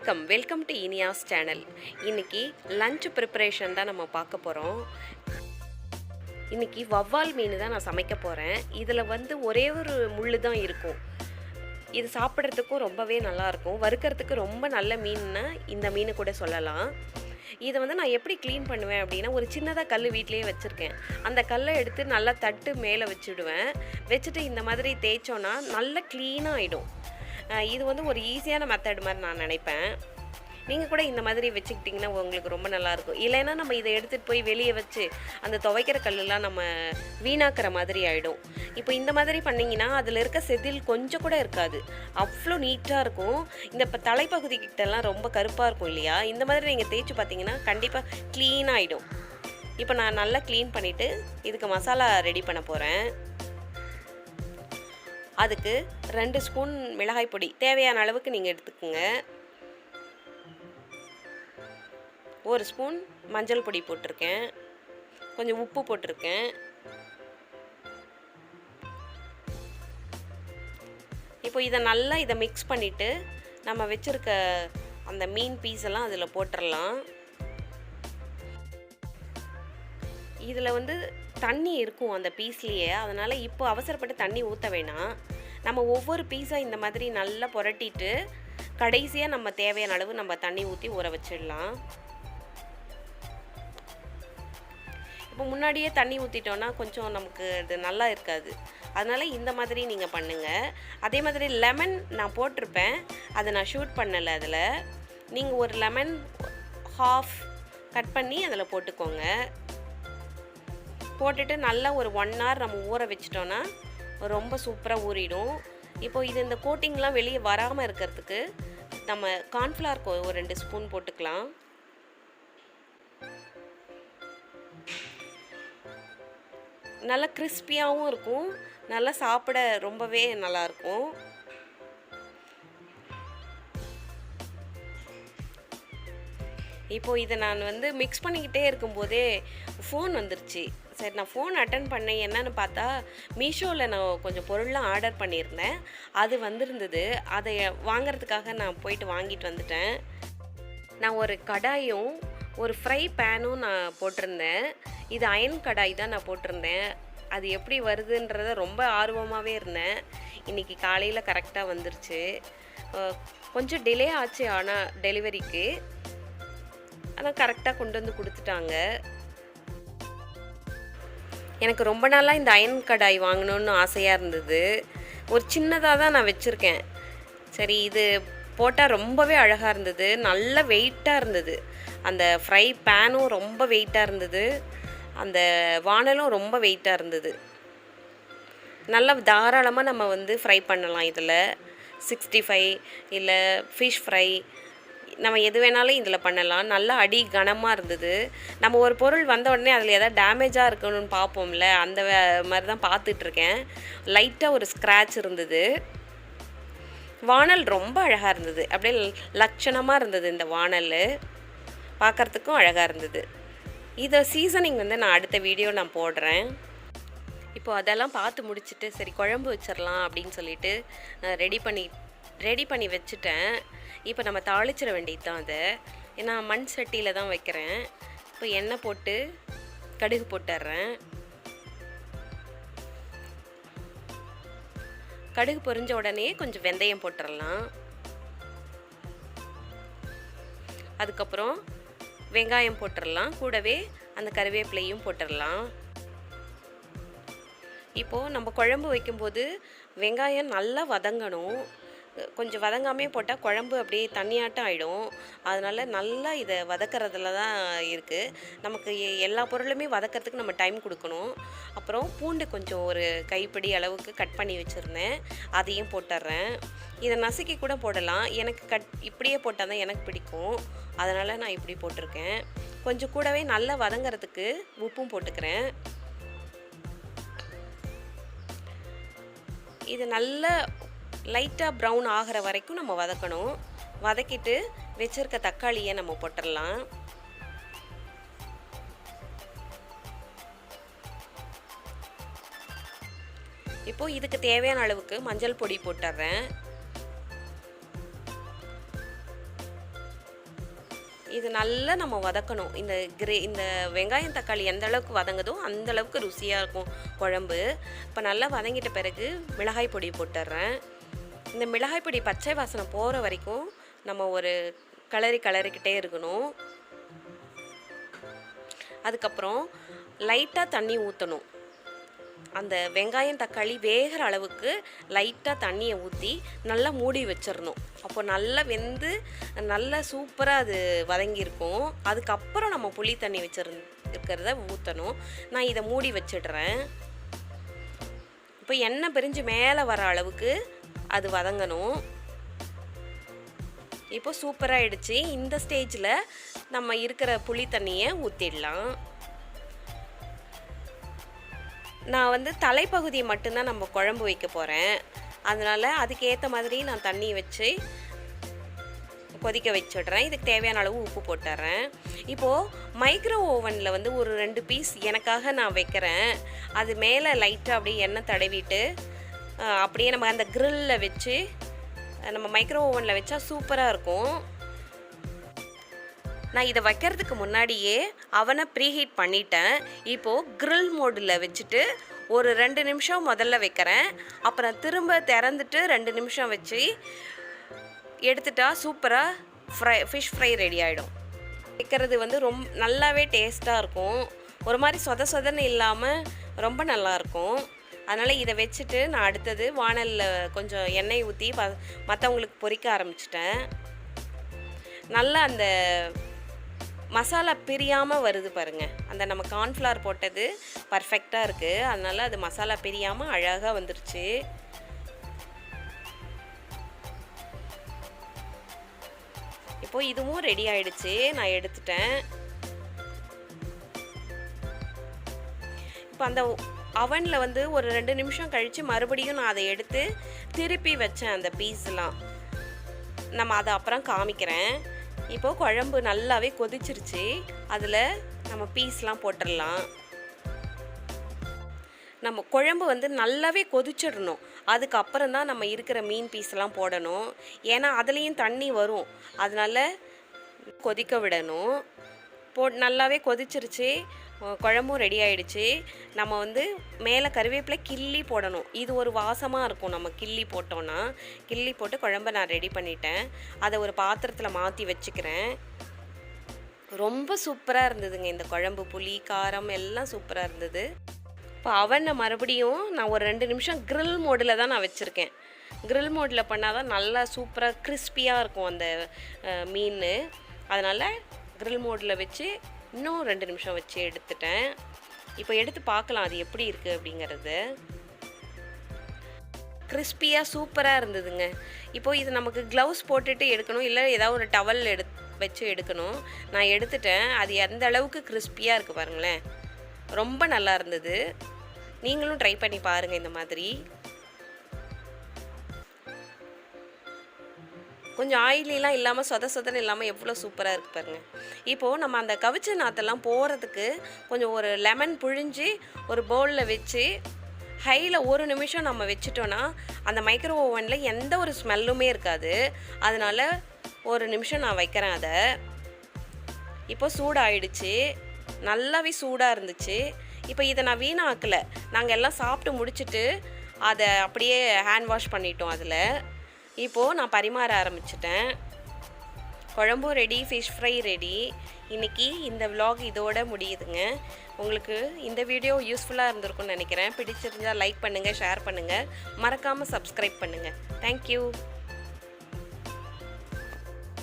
Welcome to Iniya's channel. இன்னைக்கு lunch preparation தான் நம்ம பார்க்க போகிறோம். இன்னைக்கு வவ்வால் மீன் தான் நான் சமைக்க போகிறேன். இதில் ஒரே ஒரு முள் தான் இருக்கும். இது சாப்பிட்றதுக்கும் ரொம்பவே நல்லாயிருக்கும். வறுக்கிறதுக்கு ரொம்ப நல்ல மீன்னா இந்த மீன் கூட சொல்லலாம். இதை நான் எப்படி க்ளீன் பண்ணுவேன் அப்படின்னா, ஒரு சின்னதாக கல் வீட்டிலேயே வச்சுருக்கேன். அந்த கல்லை எடுத்து நல்லா தட்டு மேலே வச்சுடுவேன். வச்சுட்டு இந்த மாதிரி தேய்ச்சோன்னா நல்லா க்ளீனாக ஆகிடும். இது ஒரு ஈஸியான மெத்தட் மாதிரி நான் நினைப்பேன். நீங்கள் கூட இந்த மாதிரி வச்சுக்கிட்டிங்கன்னா உங்களுக்கு ரொம்ப நல்லாயிருக்கும். இல்லைன்னா நம்ம இதை எடுத்துகிட்டு போய் வெளியே வச்சு அந்த துவைக்கிற கல்லெலாம் நம்ம வீணாக்கிற மாதிரி ஆகிடும். இப்போ இந்த மாதிரி பண்ணிங்கன்னா அதில் இருக்க செதில் கொஞ்சம் கூட இருக்காது, அவ்வளோ நீட்டாக இருக்கும். இந்த இப்போ தலைப்பகுதிக்கிட்டலாம் ரொம்ப கருப்பாக இருக்கும் இல்லையா, இந்த மாதிரி நீங்கள் தேய்ச்சி பார்த்தீங்கன்னா கண்டிப்பாக க்ளீன் ஆகிடும். இப்போ நான் நல்லா க்ளீன் பண்ணிவிட்டு இதுக்கு மசாலா ரெடி பண்ண போகிறேன். அதுக்கு 2 ஸ்பூன் மிளகாய் பொடி தேவையான அளவுக்கு நீங்கள் எடுத்துக்கோங்க. 1 ஸ்பூன் மஞ்சள் பொடி போட்டிருக்கேன். கொஞ்சம் உப்பு போட்டிருக்கேன். இப்போ இதை மிக்ஸ் பண்ணிவிட்டு நம்ம வச்சுருக்க அந்த மீன் பீஸ் எல்லாம் அதில் போட்டுடலாம். இதில் தண்ணி இருக்கும் அந்த பீஸ்லேயே, அதனால் இப்போ அவசரப்பட்டு தண்ணி ஊற்ற வேணாம். நம்ம ஒவ்வொரு பீஸாக இந்த மாதிரி நல்லா புரட்டிட்டு கடைசியாக நம்ம தேவையான அளவு நம்ம தண்ணி ஊற்றி ஊற வச்சிடலாம். இப்போ முன்னாடியே தண்ணி ஊற்றிட்டோன்னா கொஞ்சம் நமக்கு இது நல்லா இருக்காது. அதனால் இந்த மாதிரி நீங்கள் பண்ணுங்கள். அதே மாதிரி லெமன் நான் போட்டிருப்பேன், அதை நான் ஷூட் பண்ணலை. அதில் நீங்கள் ஒரு லெமன் ஹாஃப் கட் பண்ணி அதில் போட்டுக்கோங்க. போட்டுட்டு நல்லா ஒரு 1 hour நம்ம ஊற வச்சிட்டோன்னா ரொம்ப சூப்பராக ஊறிடும். இப்போது இந்த கோட்டிங்லாம் வெளியே வராமல் இருக்கிறதுக்கு நம்ம கார்ன்ஃப்ளவர் ஒரு 2 ஸ்பூன் போட்டுக்கலாம். நல்லா கிறிஸ்பியாகவும் இருக்கும், நல்லா சாப்பிட ரொம்பவே நல்லாயிருக்கும். இப்போது இதை நான் மிக்ஸ் பண்ணிக்கிட்டே இருக்கும்போதே ஃபோன் வந்துருச்சு. சரி, நான் ஃபோன் அட்டன் பண்ணேன். என்னன்னு பார்த்தா மீஷோவில் நான் கொஞ்சம் பொருள்லாம் ஆர்டர் பண்ணியிருந்தேன். அது வந்திருந்தது. அதை வாங்கிறதுக்காக நான் போயிட்டு வாங்கிட்டு வந்துட்டேன். நான் ஒரு கடாயும் ஒரு ஃப்ரை பேனும் நான் போட்டிருந்தேன். இது அயன் கடாய் தான் நான் போட்டிருந்தேன். அது எப்படி வருதுன்றத ரொம்ப ஆர்வமாகவே இருந்தேன். இன்றைக்கி காலையில் கரெக்டாக வந்துருச்சு. கொஞ்சம் டிலே ஆச்சு ஆனால் டெலிவரிக்கு, ஆனால் கரெக்டாக கொண்டு வந்து கொடுத்துட்டாங்க. எனக்கு ரொம்ப நாளாக இந்த அயன் கடாய் வாங்கணுன்னு ஆசையாக இருந்தது. ஒரு சின்னதாக தான் நான் வச்சுருக்கேன். சரி, இது போட்டால் ரொம்பவே அழகாக இருந்தது, நல்ல வெயிட்டாக இருந்தது. அந்த ஃப்ரை பேனும் ரொம்ப வெயிட்டாக இருந்தது, அந்த வானலும் ரொம்ப வெயிட்டாக இருந்தது. நல்லா தாராளமாக நம்ம ஃப்ரை பண்ணலாம். இதில் 65 இல்லை ஃபிஷ் ஃப்ரை நம்ம எது வேணாலும் இதில் பண்ணலாம். நல்லா அடி கனமாக இருந்தது. நம்ம ஒரு பொருள் வந்த உடனே அதில் எதாவது டேமேஜாக இருக்கணும்னு பார்ப்போம்ல, அந்த மாதிரி தான் பார்த்துட்ருக்கேன். லைட்டாக ஒரு ஸ்க்ராட்ச் இருந்தது. வானல் ரொம்ப அழகாக இருந்தது, அப்படியே லட்சணமாக இருந்தது. இந்த வானல் பார்க்குறதுக்கும் அழகாக இருந்தது. இதை சீசனிங் நான் அடுத்த வீடியோ நான் போடுறேன். இப்போது அதெல்லாம் பார்த்து முடிச்சுட்டு சரி குழம்பு வச்சிடலாம் அப்படின்னு சொல்லிட்டு ரெடி பண்ணி வச்சுட்டேன். இப்போ நம்ம தாளிச்சிட வேண்டியது தான். அதை நான் மண் சட்டியில் தான் வைக்கிறேன். இப்போ எண்ணெய் போட்டு கடுகு போட்டுடுறேன். கடுகு பொரிஞ்ச உடனே கொஞ்சம் வெந்தயம் போட்டுடலாம். அதுக்கப்புறம் வெங்காயம் போட்டுடலாம், கூடவே அந்த கருவேப்பிலையும் போட்டுடலாம். இப்போது நம்ம குழம்பு வைக்கும்போது வெங்காயம் நல்லா வதங்கணும். கொஞ்சம் வதங்காமே போட்டால் குழம்பு அப்படியே தண்ணியாட்டம் ஆகிடும். அதனால் நல்லா இதை வதக்கிறதுல தான் இருக்குது. நமக்கு எல்லா பொருளுமே வதக்கிறதுக்கு நம்ம டைம் கொடுக்கணும். அப்புறம் பூண்டு கொஞ்சம் ஒரு கைப்பிடி அளவுக்கு கட் பண்ணி வச்சுருந்தேன், அதையும் போட்டுடுறேன். இதை நசுக்கி கூட போடலாம், எனக்கு இப்படியே போட்டால் தான் எனக்கு பிடிக்கும். அதனால் நான் இப்படி போட்டிருக்கேன். கொஞ்சம் கூடவே நல்லா வதங்கிறதுக்கு உப்பும் போட்டுக்கிறேன். இது நல்லா லைட்டாக ப்ரௌன் ஆகிற வரைக்கும் நம்ம வதக்கணும். வதக்கிட்டு வச்சுருக்க தக்காளியை நம்ம போட்டுடலாம். இப்போது இதுக்கு தேவையான அளவுக்கு மஞ்சள் பொடி போட்டுடுறேன். இது நல்லா நம்ம வதக்கணும். இந்த வெங்காயம் தக்காளி எந்த அளவுக்கு வதங்குதோ அந்த அளவுக்கு ருசியாக இருக்கும் குழம்பு. இப்போ நல்லா வதங்கிட்ட பிறகு மிளகாய் பொடி போட்டுடுறேன். இந்த மிளகாய் பொடி பச்சை வாசனை போகிற வரைக்கும் நம்ம ஒரு கிளறிக்கிட்டே இருக்கணும். அதுக்கப்புறம் லைட்டாக தண்ணி ஊற்றணும். அந்த வெங்காயம் தக்காளி வேகிற அளவுக்கு லைட்டாக தண்ணியை ஊற்றி நல்லா மூடி வச்சிடணும். அப்போ நல்லா வெந்து நல்லா சூப்பராக அது வதங்கியிருக்கும். அதுக்கப்புறம் நம்ம புளி தண்ணி இருக்கிறத ஊற்றணும். நான் இதை மூடி வச்சிடுறேன். இப்போ எண்ணெய் பிரிஞ்சு மேலே வர அளவுக்கு அது வதங்கணும். இப்போ சூப்பராகிடுச்சு. இந்த ஸ்டேஜில் நம்ம இருக்கிற புளி தண்ணியை ஊற்றிடலாம். நான் தலைப்பகுதியை மட்டும்தான் நம்ம குழம்பு வைக்க போகிறேன். அதனால் அதுக்கேற்ற மாதிரி நான் தண்ணி வச்சு கொதிக்க வச்சிடுறேன். இதுக்கு தேவையான அளவு உப்பு போட்டுறேன். இப்போது மைக்ரோ ஓவனில் ஒரு 2 பீஸ் எனக்காக நான் வைக்கிறேன். அது மேலே லைட்டாக அப்படியே எண்ணெய் தடவிட்டு அப்படியே நம்ம அந்த கிரில்லில் வச்சு நம்ம மைக்ரோ ஓவனில் வச்சா சூப்பராக இருக்கும். நான் இதை வைக்கிறதுக்கு முன்னாடியே அவனை ப்ரீஹீட் பண்ணிட்டேன். இப்போது கிரில் மோடில் வச்சுட்டு ஒரு 2 நிமிஷம் முதல்ல வைக்கிறேன். அப்புறம் திரும்ப திறந்துட்டு 2 நிமிஷம் வச்சு எடுத்துட்டா சூப்பராக ஃபிஷ் ஃப்ரை ரெடி ஆகிடும். வைக்கிறது ரொம்ப நல்லாவே டேஸ்ட்டாக இருக்கும். ஒரு மாதிரி சொதன்னு இல்லாமல் ரொம்ப நல்லாயிருக்கும். அதனால் இதை வச்சுட்டு நான் அடுத்தது வாணலில் கொஞ்சம் எண்ணெய் ஊற்றி மற்றவங்களுக்கு பொரிக்க ஆரம்பிச்சிட்டேன். நல்லா அந்த மசாலா பிரியாமல் வருது பாருங்கள். அந்த நம்ம கார்ன்ஃப்ளவர் போட்டது பர்ஃபெக்டாக இருக்குது. அதனால் அது மசாலா பிரியாமல் அழகாக வந்துருச்சு. இப்போது இதுவும் ரெடி ஆகிடுச்சு. நான் எடுத்துட்டேன். இப்போ அந்த அவனில் ஒரு 2 நிமிஷம் கழித்து மறுபடியும் நான் அதை எடுத்து திருப்பி வச்சேன். அந்த பீஸ்லாம் நம்ம அதை அப்புறம் காமிக்கிறேன். இப்போது குழம்பு நல்லாவே கொதிச்சிருச்சு. அதில் நம்ம பீஸ்லாம் போட்டுடலாம். நம்ம குழம்பு நல்லாவே கொதிச்சிடணும். அதுக்கப்புறம் தான் நம்ம இருக்கிற மீன் பீஸ்லாம் போடணும். ஏன்னா அதுலேயும் தண்ணி வரும். அதனால் கொதிக்க விடணும். நல்லாவே கொதிச்சிருச்சு. குழம்பும் ரெடி ஆகிடுச்சு. நம்ம மேலே கருவேப்பிலை கிள்ளி போடணும். இது ஒரு வாசமாக இருக்கும். நம்ம கிள்ளி போட்டோன்னா கிள்ளி போட்டு குழம்பை நான் ரெடி பண்ணிட்டேன். அதை ஒரு பாத்திரத்தில் மாற்றி வச்சுக்கிறேன். ரொம்ப சூப்பராக இருந்ததுங்க இந்த குழம்பு. புளி காரம் எல்லாம் சூப்பராக இருந்தது. இப்போ அவனை மறுபடியும் நான் ஒரு 2 நிமிஷம் கிரில் மோடில் தான் நான் வச்சுருக்கேன். கிரில் மோடில் பண்ணால் தான் நல்லா சூப்பராக கிறிஸ்பியாக இருக்கும் அந்த மீன். அதனால் கிரில் மோடில் வச்சு இன்னும் 2 நிமிஷம் வச்சு எடுத்துட்டேன். இப்போ எடுத்து பார்க்கலாம் அது எப்படி இருக்குது அப்படிங்கிறது. கிறிஸ்பியாக சூப்பராக இருந்ததுங்க. இப்போது இது நமக்கு க்ளவுஸ் போட்டுட்டு எடுக்கணும், இல்லை ஏதாவது ஒரு டவல் வச்சு எடுக்கணும். நான் எடுத்துட்டேன். அது எந்த அளவுக்கு கிறிஸ்பியாக இருக்குது பாருங்களேன். ரொம்ப நல்லா இருந்தது. நீங்களும் ட்ரை பண்ணி பாருங்கள் இந்த மாதிரி. கொஞ்சம் ஆயிலெலாம் இல்லாமல் சொதன்னு இல்லாமல் எவ்வளோ சூப்பராக இருக்குது பாருங்கள். இப்போது நம்ம அந்த கவிச்ச நாற்றெல்லாம் போகிறதுக்கு கொஞ்சம் ஒரு லெமன் புழிஞ்சு ஒரு பவுலில் வச்சு ஹையில் 1 நிமிஷம் நம்ம வச்சிட்டோன்னா அந்த மைக்ரோ ஓவனில் எந்த ஒரு ஸ்மெல்லுமே இருக்காது. அதனால் 1 நிமிஷம் நான் வைக்கிறேன் அதை. இப்போ சூடாகிடுச்சு. நல்லாவே சூடாக இருந்துச்சு. இப்போ இதை நான் வீணாக்கலை. நாங்கள் எல்லாம் சாப்பிட்டு முடிச்சுட்டு அதை அப்படியே ஹேண்ட் வாஷ் பண்ணிட்டோம் அதில். இப்போது நான் பரிமாற ஆரம்பிச்சிட்டேன். குழம்பும் ரெடி, ஃபிஷ் ஃப்ரை ரெடி. இன்றைக்கி இந்த vlog இதோட முடியுதுங்க. உங்களுக்கு இந்த வீடியோ யூஸ்ஃபுல்லாக இருந்திருக்கும்னு நினைக்கிறேன். பிடிச்சிருந்தால் லைக் பண்ணுங்கள், ஷேர் பண்ணுங்கள், மறக்காமல் சப்ஸ்கிரைப் பண்ணுங்கள். தேங்க்யூ.